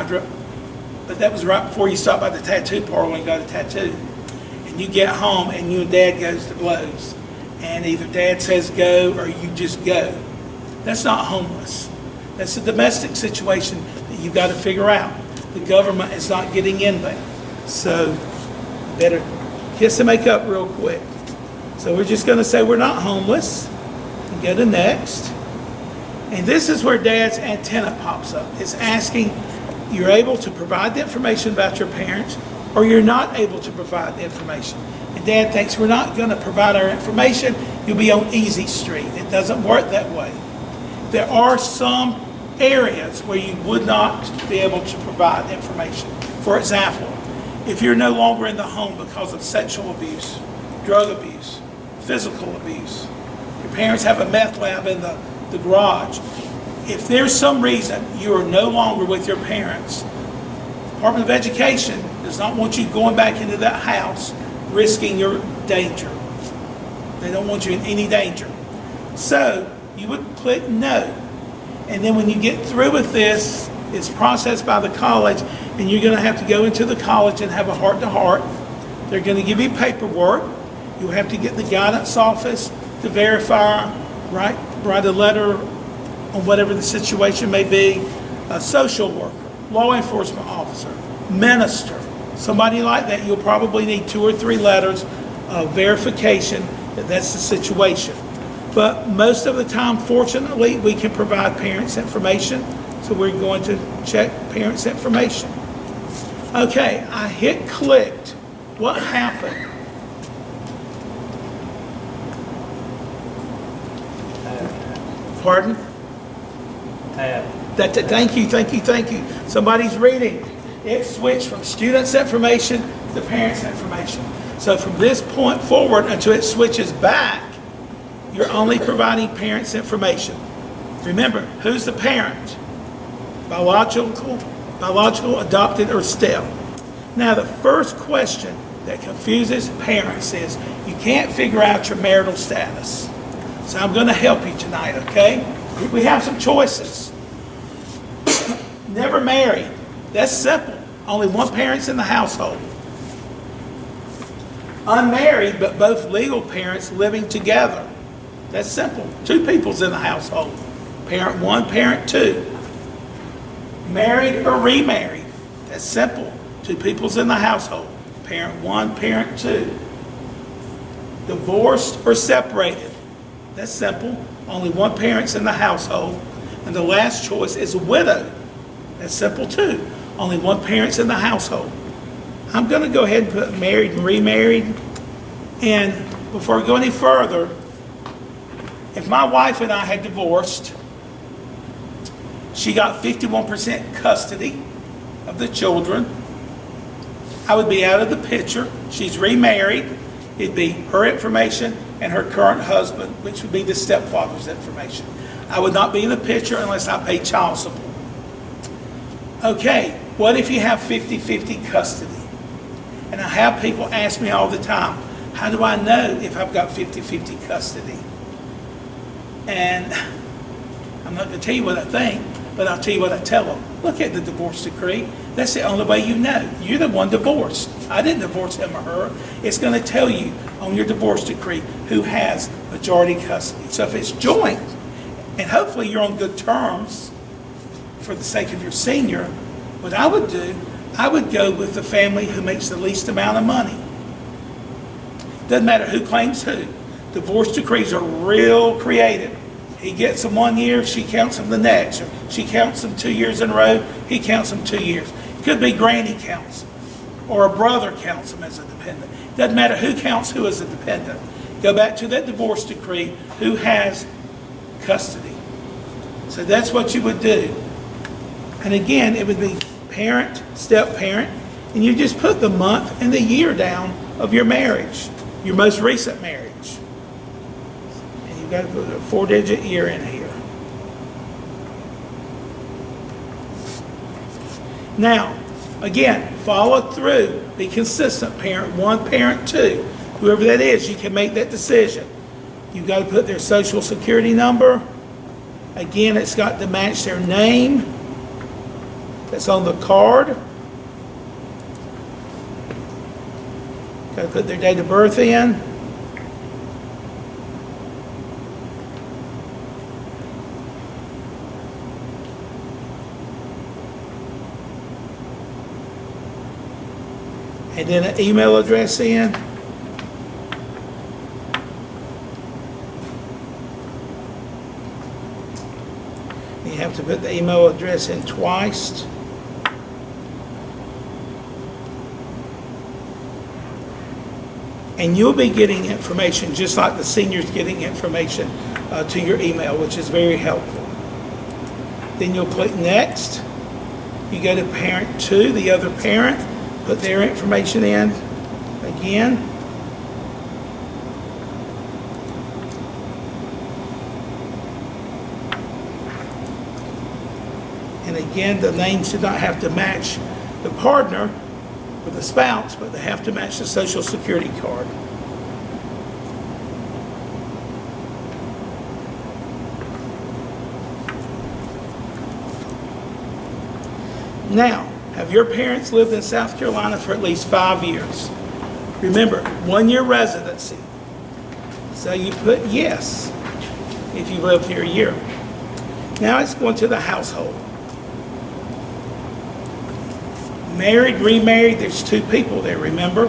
but that was right before you stopped by the tattoo parlor and got a tattoo. And you get home and you and Dad goes to blows. And either Dad says go or you just go. That's not homeless. That's a domestic situation that you've got to figure out. The government is not getting in there. So better kiss and make up real quick. So we're just going to say we're not homeless and go to next. And this is where Dad's antenna pops up. It's asking, you're able to provide the information about your parents or you're not able to provide the information. And Dad thinks we're not going to provide our information, you'll be on easy street. It doesn't work that way. There are some areas where you would not be able to provide information. For example, if you're no longer in the home because of sexual abuse, drug abuse, physical abuse, your parents have a meth lab in the garage. If there's some reason you are no longer with your parents, the Department of Education does not want you going back into that house risking your danger. They don't want you in any danger. So you would click no. And then when you get through with this, it's processed by the college, and you're going to have to go into the college and have a heart-to-heart. They're going to give you paperwork. You'll have to get the guidance office to verify, write a letter on whatever the situation may be, a social worker, law enforcement officer, minister, somebody like that. You'll probably need 2 or 3 letters of verification that that's the situation. But most of the time, fortunately, we can provide parents' information, so we're going to check parents' information. Okay, I hit clicked. What happened? Pardon? Thank you. Somebody's reading. It switched from students' information to parents' information. So from this point forward until it switches back, you're only providing parents' information. Remember, who's the parent? Biological, adopted, or step. Now, the first question that confuses parents is you can't figure out your marital status. So I'm going to help you tonight, okay? We have some choices. Never married. That's simple. Only one parent's in the household. Unmarried, but both legal parents living together. That's simple. 2 people's in the household. Parent 1, parent 2. Married or remarried. That's simple. 2 people's in the household. Parent 1, parent 2. Divorced or separated. That's simple. Only one parent's in the household. And the last choice is widowed. That's simple too. Only one parent's in the household. I'm going to go ahead and put married and remarried. And before we go any further, if my wife and I had divorced, she got 51% custody of the children, I would be out of the picture. She's remarried. It'd be her information and her current husband, which would be the stepfather's information. I would not be in the picture unless I paid child support. Okay, what if you have 50-50 custody? And I have people ask me all the time, how do I know if I've got 50-50 custody? And I'm not going to tell you what I think, but I'll tell you what I tell them. Look at the divorce decree. That's the only way you know. You're the one divorced. I didn't divorce him or her. It's going to tell you on your divorce decree who has majority custody. So if it's joint, and hopefully you're on good terms for the sake of your senior, what I would do, I would go with the family who makes the least amount of money. Doesn't matter who claims who. Divorce decrees are real creative. He gets them 1 year, she counts them the next. Or she counts them 2 years in a row, he counts them 2 years. Could be granny counts them, or a brother counts them as a dependent. Doesn't matter who counts who as a dependent. Go back to that divorce decree, who has custody. So that's what you would do. And again, it would be parent, step-parent, and you just put the month and the year down of your marriage, your most recent marriage. And you've got to put a 4-digit year in here. Now, again, follow through, be consistent, parent 1, parent 2. Whoever that is, you can make that decision. You've got to put their social security number. Again, it's got to match their name, that's on the card. Got to put their date of birth in. And then an email address in. You have to put the email address in twice. And you'll be getting information just like the seniors getting information to your email, which is very helpful. Then you'll click next. You go to parent 2, the other parent, put their information in again. And again, the names do not have to match the partner or the spouse, but they have to match the Social Security card. Now, have your parents lived in South Carolina for at least 5 years? Remember, 1-year residency. So you put yes if you lived here a year. Now it's going to the household. Married, remarried, there's 2 people there, remember?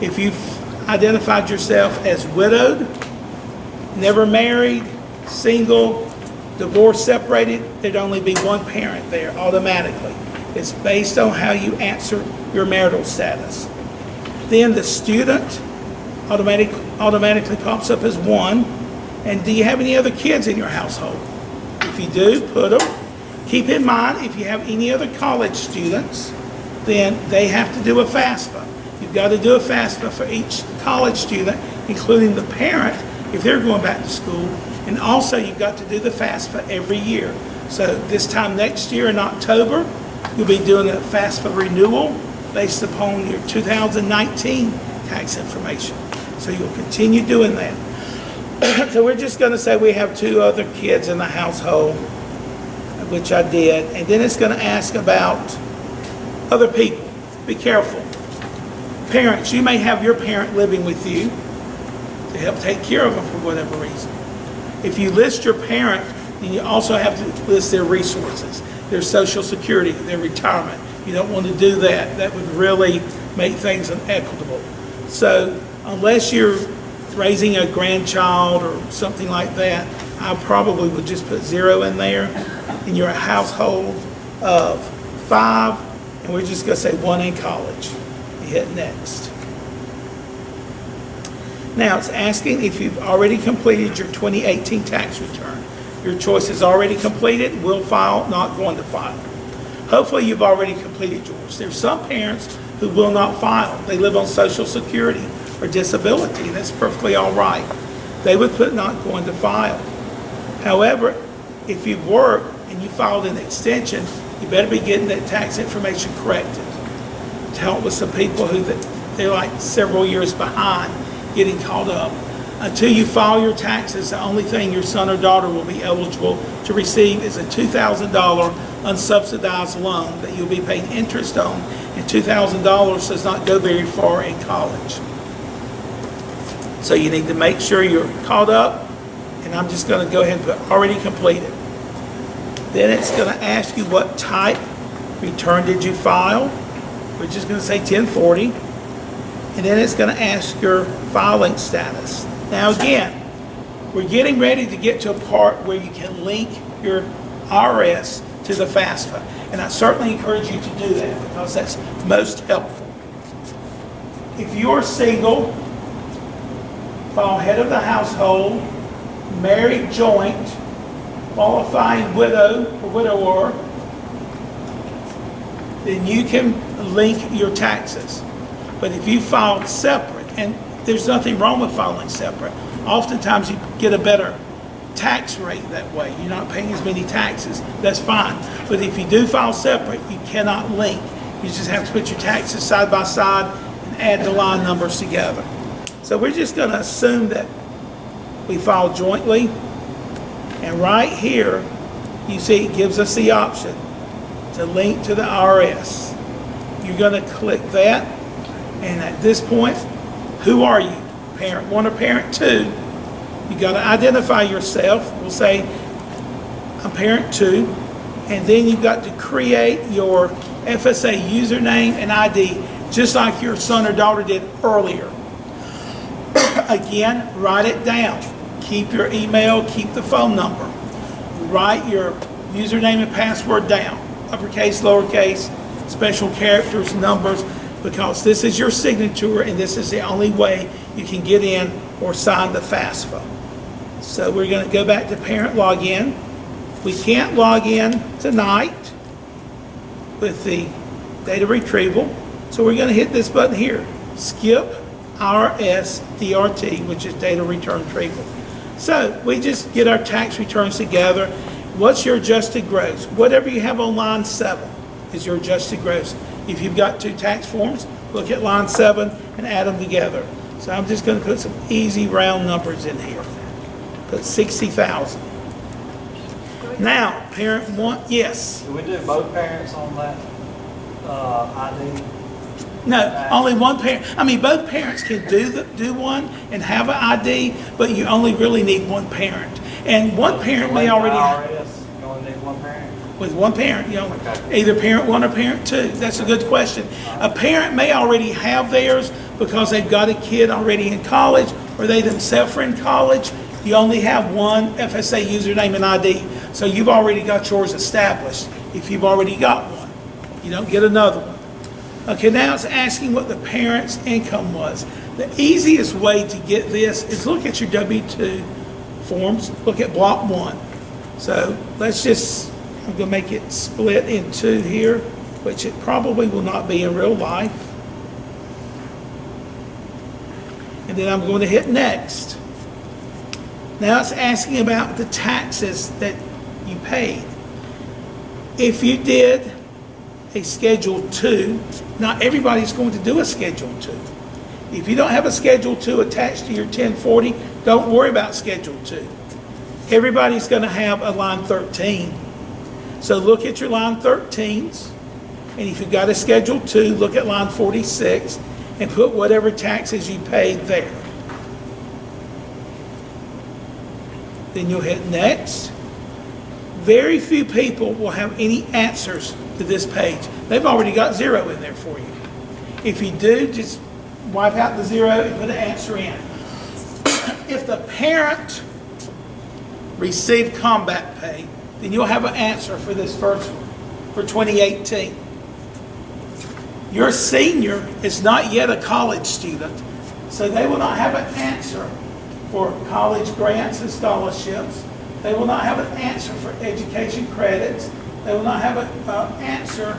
If you've identified yourself as widowed, never married, single, divorced, separated, there'd only be 1 parent there automatically. It's based on how you answer your marital status. Then the student automatically pops up as 1. And do you have any other kids in your household? If you do, put them. Keep in mind, if you have any other college students, then they have to do a FAFSA. You've got to do a FAFSA for each college student, including the parent, if they're going back to school. And also, you've got to do the FAFSA every year. So this time next year in October, you'll be doing a FAFSA renewal based upon your 2019 tax information. So you'll continue doing that. So we're just going to say we have 2 other kids in the household, which I did. And then it's going to ask about other people. Be careful. Parents, you may have your parent living with you to help take care of them for whatever reason. If you list your parent, then you also have to list their resources, their Social Security, their retirement. You don't want to do that. That would really make things inequitable. So unless you're raising a grandchild or something like that, I probably would just put 0 in there. And you're a household of 5, and we're just going to say 1 in college. You hit next. Now it's asking if you've already completed your 2018 tax return. Your choice is already completed, will file, not going to file. Hopefully you've already completed yours. There's some parents who will not file. They live on Social Security or disability, and that's perfectly all right. They would put not going to file. However, if you've worked and you filed an extension, you better be getting that tax information corrected. To help with some people who they're like several years behind getting caught up. Until you file your taxes, the only thing your son or daughter will be eligible to receive is a $2,000 unsubsidized loan that you'll be paying interest on, and $2,000 does not go very far in college. So you need to make sure you're caught up, and I'm just going to go ahead and put already completed. Then it's going to ask you what type return did you file. We're just going to say 1040. And then it's going to ask your filing status. Now again, we're getting ready to get to a part where you can link your IRS to the FAFSA. And I certainly encourage you to do that because that's most helpful. If you're single, file head of the household, married joint, qualifying widow or widower, then you can link your taxes. But if you filed separate, and there's nothing wrong with filing separate, oftentimes you get a better tax rate that way. You're not paying as many taxes. That's fine. But if you do file separate, you cannot link. You just have to put your taxes side by side and add the line numbers together. So we're just going to assume that we file jointly. And right here, you see it gives us the option It's a link to the IRS. You're going to click that, and at this point, who are you? Parent 1 or parent 2? You got to identify yourself. We'll say, I'm parent 2, and then you've got to create your FSA username and ID, just like your son or daughter did earlier. Again, write it down. Keep your email, keep the phone number. Write your username and password down. Uppercase, lowercase, special characters, numbers, because this is your signature and this is the only way you can get in or sign the FAFSA. So we're going to go back to parent login. We can't log in tonight with the data retrieval, so we're going to hit this button here, skip RSDRT, which is data return retrieval. So we just get our tax returns together. What's your adjusted gross? Whatever you have on line 7 is your adjusted gross. If you've got 2 tax forms, look at line 7 and add them together. So I'm just going to put some easy round numbers in here. Put 60,000. Now, parent 1, yes. Do we do both parents on that ID? No, only one parent. I mean, both parents can do one and have an ID, but you only really need one parent. And one parent may already have. You only need one parent? With one parent, you know, Okay. either parent 1 or parent 2. That's a good question. A parent may already have theirs because they've got a kid already in college or they themselves are in college. You only have one FSA username and ID. So you've already got yours established if you've already got one. You don't get another one. Okay, now it's asking what the parent's income was. The easiest way to get this is look at your W-2 forms, look at block 1. So let's just, I'm going to make it split in 2 here, which it probably will not be in real life. And then I'm going to hit next. Now it's asking about the taxes that you paid. If you did a Schedule 2, not everybody's going to do a Schedule 2. If you don't have a Schedule 2 attached to your 1040, don't worry about Schedule 2. Everybody's going to have a line 13. So look at your line 13s, and if you've got a Schedule 2, look at line 46 and put whatever taxes you paid there. Then you'll hit next. Very few people will have any answers to this page. They've already got 0 in there for you. If you do, just wipe out the 0 and put an answer in. If the parent received combat pay, then you'll have an answer for this first one for 2018. Your senior is not yet a college student, so they will not have an answer for college grants and scholarships. They will not have an answer for education credits. They will not have an answer.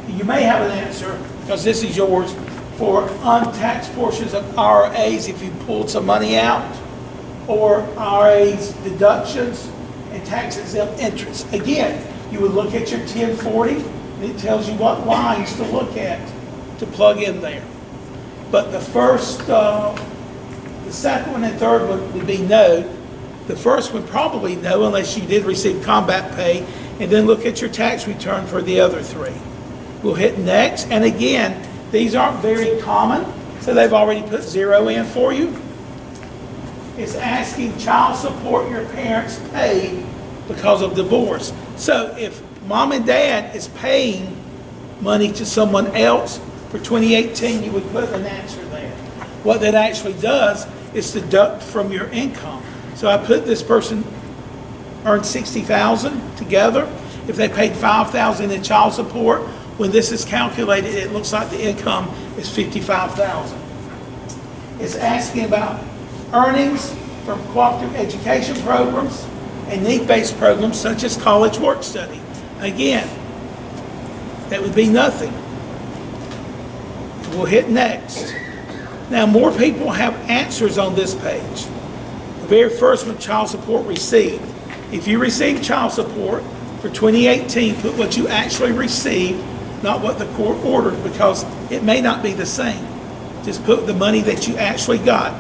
You may have an answer, because this is yours, for untaxed portions of RAs if you pulled some money out, or RAs deductions and tax exempt interest. Again, you would look at your 1040, and it tells you what lines to look at to plug in there. But the first, the second one and third one would be no. The first one probably no, unless you did receive combat pay, and then look at your tax return for the other 3. We'll hit next, and again, these aren't very common, so they've already put 0 in for you. It's asking child support your parents paid because of divorce. So if mom and dad is paying money to someone else for 2018, you would put an answer there. What that actually does is deduct from your income. So I put this person earned 60,000 together. If they paid 5,000 in child support, when this is calculated, it looks like the income is 55,000. It's asking about earnings from cooperative education programs and need-based programs such as college work study. Again, that would be nothing. We'll hit next. Now, more people have answers on this page. The very first one, child support received. If you received child support for 2018, put what you actually received, not what the court ordered, because it may not be the same. Just put the money that you actually got.